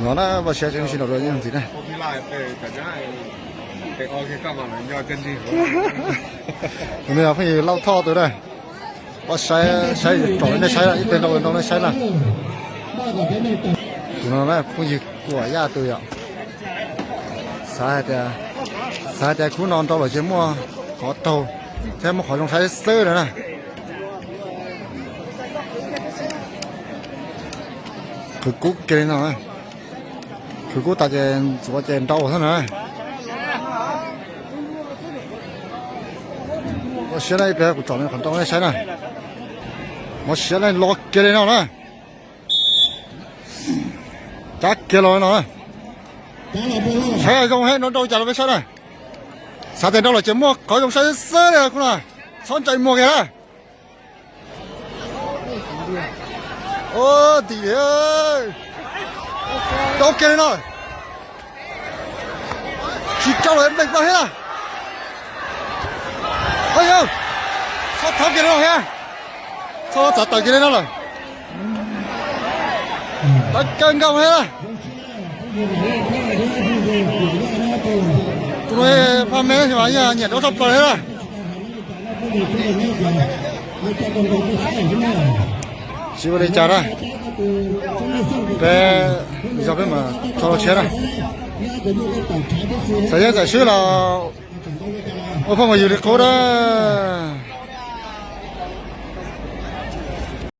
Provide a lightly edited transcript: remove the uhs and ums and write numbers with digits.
nó là và xe trên xin rồi như thế này Không lại để cả nhà để coi cái các bạn do chân gì bây giờ phải lau thô từ đây và xe trổi này xe là ít tiền đâu đâu này xe là nó là cũng gì của nhà tôi ạ sai thì cũng non đâu là chỉ mua có tàu thế mà khỏi trong xe sơ nữa này cứ cút cái nào này cứ cút ta chèn chỗ chèn đâu thế này我现在别找那很多那谁呢？我现在老给人了呢，咋给了呢？谁用黑弄到家里面谁呢？啥点到了节目搞用谁死了？可能穿ใจหมวก了。哦，弟弟，都给人了，去找人没关系了。哎呦，sao tháo kia đâu ha? Sao chặt tay kia đâu rồi? Đánh cân không hết. Tụi nó pha mé thì phải nhiệt nó thấp rồi hết rồi. Chỉ có đi chả ra. Bé giờ cái mà cho nó chết rồi. Sẽ giải sư là 我碰我有的口的。